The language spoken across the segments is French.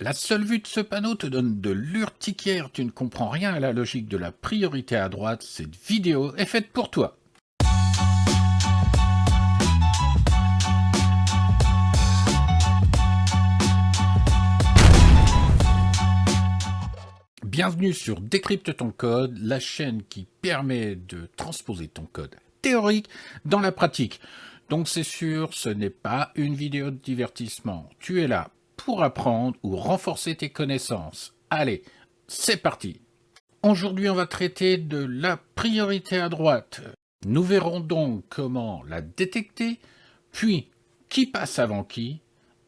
La seule vue de ce panneau te donne de l'urticaire, tu ne comprends rien à la logique de la priorité à droite, cette vidéo est faite pour toi. Bienvenue sur Décrypte ton code, la chaîne qui permet de transposer ton code théorique dans la pratique. Donc c'est sûr, ce n'est pas une vidéo de divertissement. Tu es là pour apprendre ou renforcer tes connaissances. Allez, c'est parti. Aujourd'hui, on va traiter de la priorité à droite. Nous verrons donc comment la détecter, puis qui passe avant qui,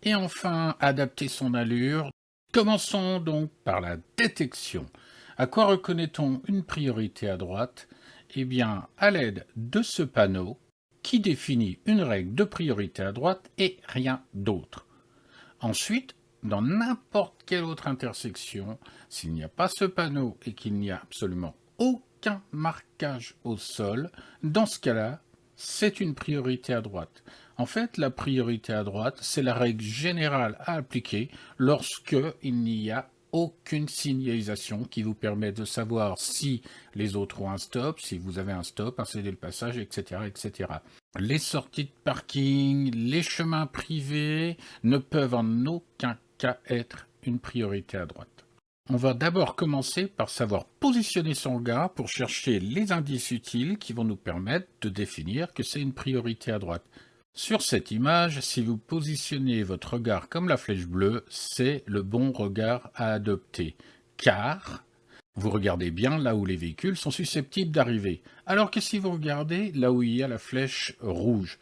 et enfin adapter son allure. Commençons donc par la détection. À quoi reconnaît-on une priorité à droite? Eh bien, à l'aide de ce panneau qui définit une règle de priorité à droite et rien d'autre. Ensuite, dans n'importe quelle autre intersection, s'il n'y a pas ce panneau et qu'il n'y a absolument aucun marquage au sol, dans ce cas-là, c'est une priorité à droite. En fait, la priorité à droite, c'est la règle générale à appliquer lorsque il n'y a aucune signalisation qui vous permet de savoir si les autres ont un stop, si vous avez un stop, un céder le passage, etc., etc. Les sorties de parking, les chemins privés ne peuvent en aucun cas être une priorité à droite. On va d'abord commencer par savoir positionner son regard pour chercher les indices utiles qui vont nous permettre de définir que c'est une priorité à droite. Sur cette image, si vous positionnez votre regard comme la flèche bleue, c'est le bon regard à adopter, car vous regardez bien là où les véhicules sont susceptibles d'arriver, alors que si vous regardez là où il y a la flèche rouge,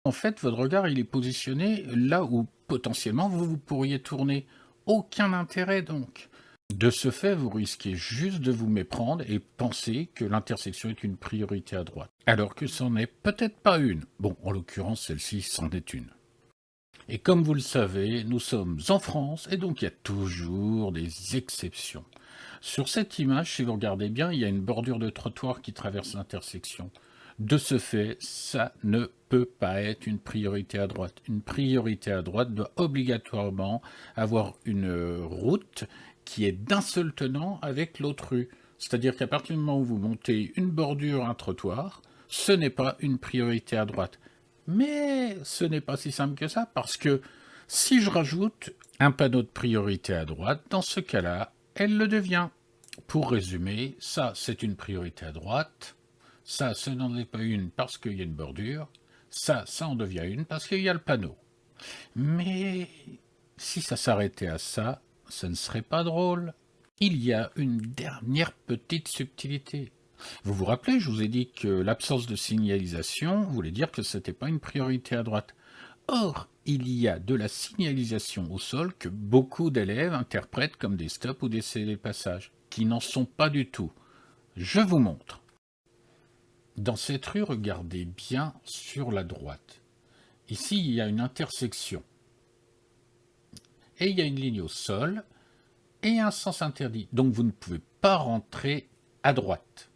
en fait votre regard il est positionné là où potentiellement vous pourriez tourner. Aucun intérêt donc. De ce fait, vous risquez juste de vous méprendre et penser que l'intersection est une priorité à droite, alors que c'en est peut-être pas une. Bon, en l'occurrence, celle-ci c'en est une. Et comme vous le savez, nous sommes en France et donc il y a toujours des exceptions. Sur cette image, si vous regardez bien, il y a une bordure de trottoir qui traverse l'intersection. De ce fait, ça ne peut pas être une priorité à droite. Une priorité à droite doit obligatoirement avoir une route qui est d'un seul tenant avec l'autre rue. C'est-à-dire qu'à partir du moment où vous montez une bordure, un trottoir, ce n'est pas une priorité à droite. Mais ce n'est pas si simple que ça, parce que si je rajoute un panneau de priorité à droite, dans ce cas-là, elle le devient. Pour résumer, ça c'est une priorité à droite, ça ce n'en est pas une parce qu'il y a une bordure, ça en devient une parce qu'il y a le panneau. Mais si ça s'arrêtait à ça, ce ne serait pas drôle. Il y a une dernière petite subtilité. Vous vous rappelez, je vous ai dit que l'absence de signalisation voulait dire que ce n'était pas une priorité à droite. Or, il y a de la signalisation au sol que beaucoup d'élèves interprètent comme des stops ou des cédés-passages, qui n'en sont pas du tout. Je vous montre. Dans cette rue, regardez bien sur la droite. Ici, il y a une intersection. Et il y a une ligne au sol et un sens interdit. Donc vous ne pouvez pas rentrer à droite.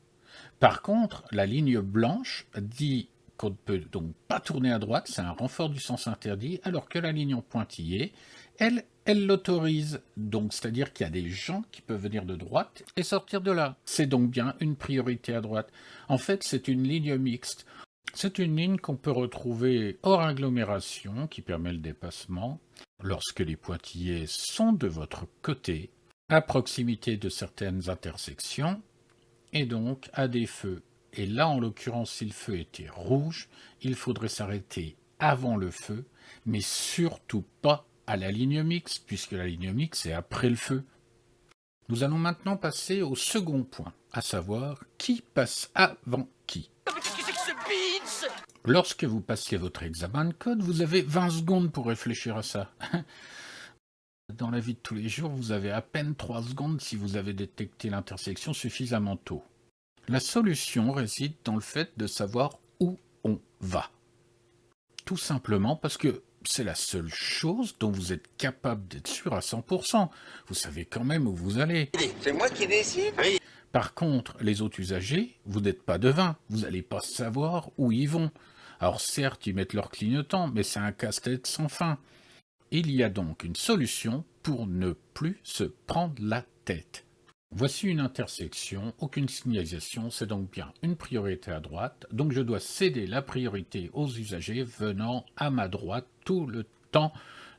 Par contre, la ligne blanche dit qu'on ne peut donc pas tourner à droite, c'est un renfort du sens interdit, alors que la ligne en pointillé, elle l'autorise. Donc, c'est-à-dire qu'il y a des gens qui peuvent venir de droite et sortir de là. C'est donc bien une priorité à droite. En fait, c'est une ligne mixte. C'est une ligne qu'on peut retrouver hors agglomération, qui permet le dépassement, lorsque les pointillés sont de votre côté, à proximité de certaines intersections, et donc à des feux. Et là, en l'occurrence, si le feu était rouge, il faudrait s'arrêter avant le feu, mais surtout pas à la ligne mixte, puisque la ligne mixte est après le feu. Nous allons maintenant passer au second point, à savoir qui passe avant qui. Lorsque vous passez votre examen de code, vous avez 20 secondes pour réfléchir à ça. Dans la vie de tous les jours, vous avez à peine 3 secondes si vous avez détecté l'intersection suffisamment tôt. La solution réside dans le fait de savoir où on va. Tout simplement parce que c'est la seule chose dont vous êtes capable d'être sûr à 100%. Vous savez quand même où vous allez. C'est moi qui décide. Oui. Par contre, les autres usagers, vous n'êtes pas devins. Vous n'allez pas savoir où ils vont. Alors certes, ils mettent leur clignotant, mais c'est un casse-tête sans fin. Il y a donc une solution pour ne plus se prendre la tête. Voici une intersection, aucune signalisation, c'est donc bien une priorité à droite, donc je dois céder la priorité aux usagers venant à ma droite tout le temps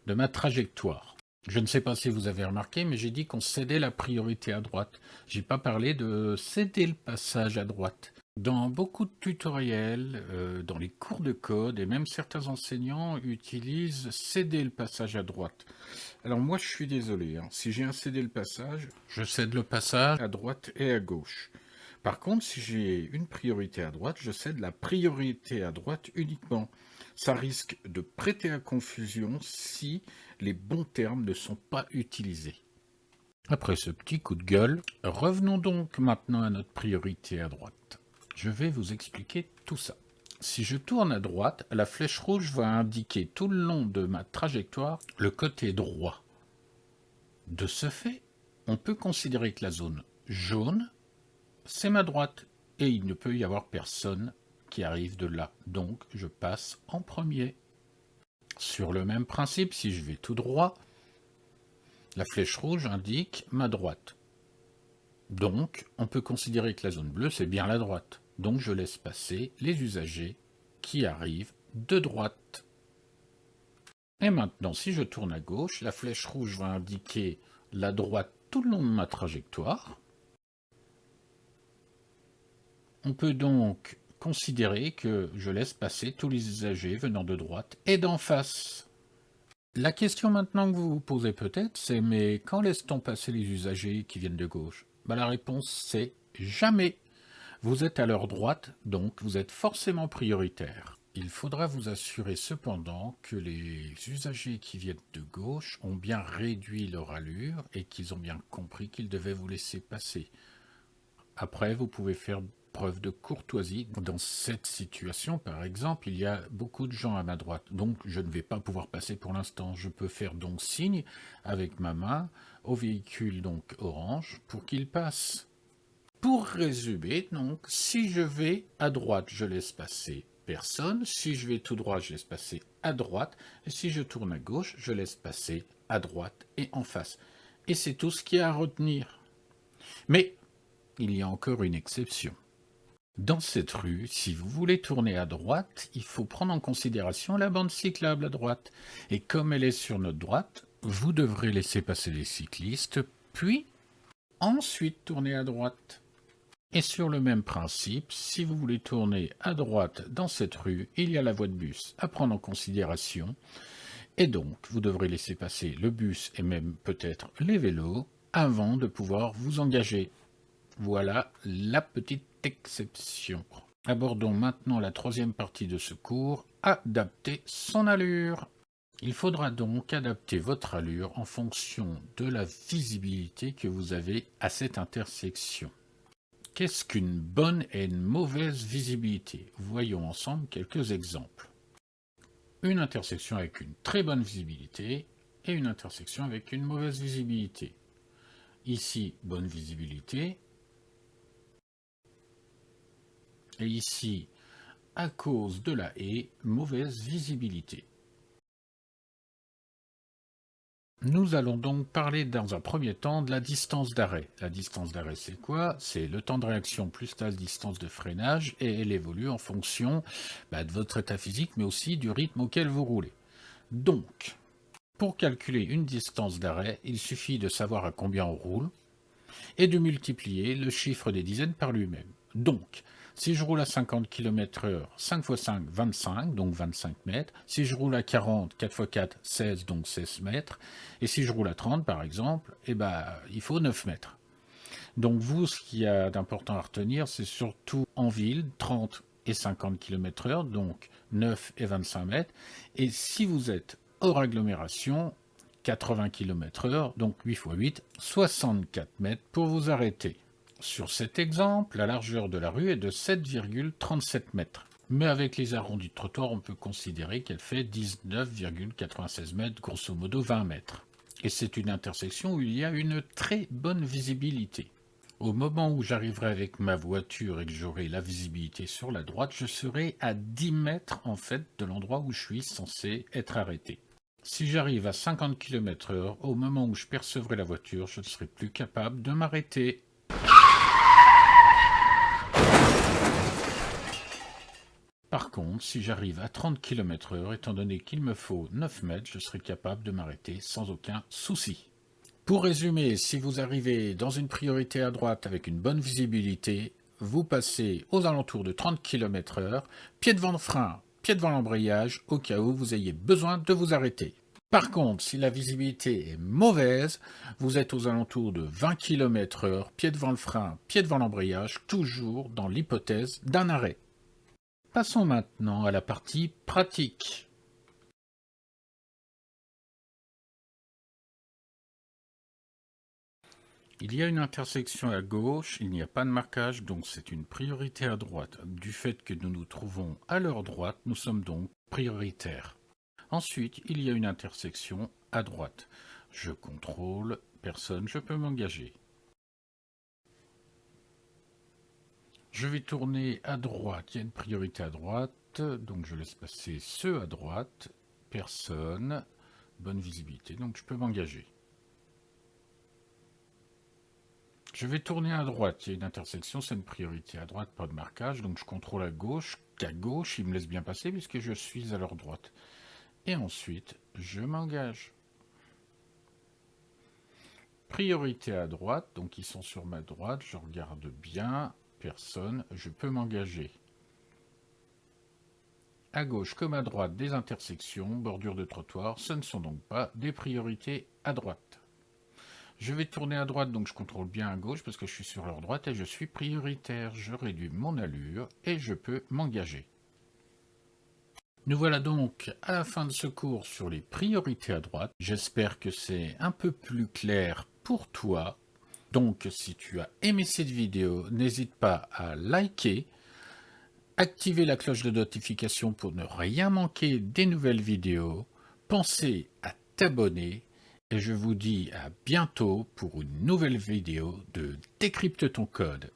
de ma trajectoire. Je ne sais pas si vous avez remarqué, mais j'ai dit qu'on cédait la priorité à droite. J'ai pas parlé de céder le passage à droite. Dans beaucoup de tutoriels, dans les cours de code, et même certains enseignants utilisent céder le passage à droite. Alors moi je suis désolé, si j'ai un céder le passage, je cède le passage à droite et à gauche. Par contre, si j'ai une priorité à droite, je cède la priorité à droite uniquement. Ça risque de prêter à confusion si les bons termes ne sont pas utilisés. Après ce petit coup de gueule, revenons donc maintenant à notre priorité à droite. Je vais vous expliquer tout ça. Si je tourne à droite, la flèche rouge va indiquer tout le long de ma trajectoire le côté droit. De ce fait, on peut considérer que la zone jaune, c'est ma droite, et il ne peut y avoir personne qui arrive de là, donc je passe en premier. Sur le même principe, si je vais tout droit, la flèche rouge indique ma droite. Donc, on peut considérer que la zone bleue, c'est bien la droite. Donc, je laisse passer les usagers qui arrivent de droite. Et maintenant, si je tourne à gauche, la flèche rouge va indiquer la droite tout le long de ma trajectoire. On peut donc considérer que je laisse passer tous les usagers venant de droite et d'en face. La question maintenant que vous vous posez peut-être, c'est mais quand laisse-t-on passer les usagers qui viennent de gauche ? La réponse c'est jamais. Vous êtes à leur droite, donc vous êtes forcément prioritaire. Il faudra vous assurer cependant que les usagers qui viennent de gauche ont bien réduit leur allure et qu'ils ont bien compris qu'ils devaient vous laisser passer. Après, vous pouvez faire preuve de courtoisie. Dans cette situation, par exemple, il y a beaucoup de gens à ma droite, donc je ne vais pas pouvoir passer pour l'instant. Je peux faire donc signe avec ma main au véhicule donc orange pour qu'il passe. Pour résumer, donc, si je vais à droite, je laisse passer personne. Si je vais tout droit, je laisse passer à droite. Et si je tourne à gauche, je laisse passer à droite et en face. Et c'est tout ce qu'il y a à retenir. Mais il y a encore une exception. Dans cette rue, si vous voulez tourner à droite, il faut prendre en considération la bande cyclable à droite. Et comme elle est sur notre droite, vous devrez laisser passer les cyclistes, puis ensuite tourner à droite. Et sur le même principe, si vous voulez tourner à droite dans cette rue, il y a la voie de bus à prendre en considération. Et donc, vous devrez laisser passer le bus et même peut-être les vélos avant de pouvoir vous engager. Voilà la petite exception. Abordons maintenant la troisième partie de ce cours, adapter son allure. Il faudra donc adapter votre allure en fonction de la visibilité que vous avez à cette intersection. Qu'est-ce qu'une bonne et une mauvaise visibilité? Voyons ensemble quelques exemples. Une intersection avec une très bonne visibilité et une intersection avec une mauvaise visibilité. Ici, bonne visibilité. Et ici, à cause de la haie, mauvaise visibilité. Nous allons donc parler dans un premier temps de la distance d'arrêt. La distance d'arrêt, c'est quoi? C'est le temps de réaction plus la distance de freinage et elle évolue en fonction de votre état physique mais aussi du rythme auquel vous roulez. Donc, pour calculer une distance d'arrêt, il suffit de savoir à combien on roule et de multiplier le chiffre des dizaines par lui-même. Donc, si je roule à 50 km/h, 5 x 5, 25, donc 25 mètres. Si je roule à 40, 4 x 4, 16, donc 16 mètres. Et si je roule à 30, par exemple, il faut 9 mètres. Donc vous, ce qu'il y a d'important à retenir, c'est surtout en ville, 30 et 50 km/h, donc 9 et 25 mètres. Et si vous êtes hors agglomération, 80 km/h, donc 8 x 8, 64 mètres pour vous arrêter. Sur cet exemple, la largeur de la rue est de 7,37 mètres. Mais avec les arrondis de trottoir, on peut considérer qu'elle fait 19,96 mètres, grosso modo 20 mètres. Et c'est une intersection où il y a une très bonne visibilité. Au moment où j'arriverai avec ma voiture et que j'aurai la visibilité sur la droite, je serai à 10 mètres en fait de l'endroit où je suis censé être arrêté. Si j'arrive à 50 km/h, au moment où je percevrai la voiture, je ne serai plus capable de m'arrêter. Par contre, si j'arrive à 30 km/h, étant donné qu'il me faut 9 mètres, je serai capable de m'arrêter sans aucun souci. Pour résumer, si vous arrivez dans une priorité à droite avec une bonne visibilité, vous passez aux alentours de 30 km/h, pied devant le frein, pied devant l'embrayage, au cas où vous ayez besoin de vous arrêter. Par contre, si la visibilité est mauvaise, vous êtes aux alentours de 20 km/h, pied devant le frein, pied devant l'embrayage, toujours dans l'hypothèse d'un arrêt. Passons maintenant à la partie pratique. Il y a une intersection à gauche, il n'y a pas de marquage, donc c'est une priorité à droite. Du fait que nous nous trouvons à leur droite, nous sommes donc prioritaires. Ensuite, il y a une intersection à droite. Je contrôle, personne, je peux m'engager. Je vais tourner à droite, il y a une priorité à droite, donc je laisse passer ceux à droite, personne, bonne visibilité, donc je peux m'engager. Je vais tourner à droite, il y a une intersection, c'est une priorité à droite, pas de marquage, donc je contrôle à gauche, qu'à gauche, ils me laissent bien passer puisque je suis à leur droite. Et ensuite, je m'engage. Priorité à droite, donc ils sont sur ma droite, je regarde bien, personne, je peux m'engager. À gauche comme à droite des intersections, bordures de trottoir, ce ne sont donc pas des priorités à droite. Je vais tourner à droite, donc je contrôle bien à gauche parce que je suis sur leur droite et je suis prioritaire. Je réduis mon allure et je peux m'engager. Nous voilà donc à la fin de ce cours sur les priorités à droite. J'espère que c'est un peu plus clair pour toi. Donc si tu as aimé cette vidéo, n'hésite pas à liker, activer la cloche de notification pour ne rien manquer des nouvelles vidéos. Pensez à t'abonner et je vous dis à bientôt pour une nouvelle vidéo de Décrypte ton code.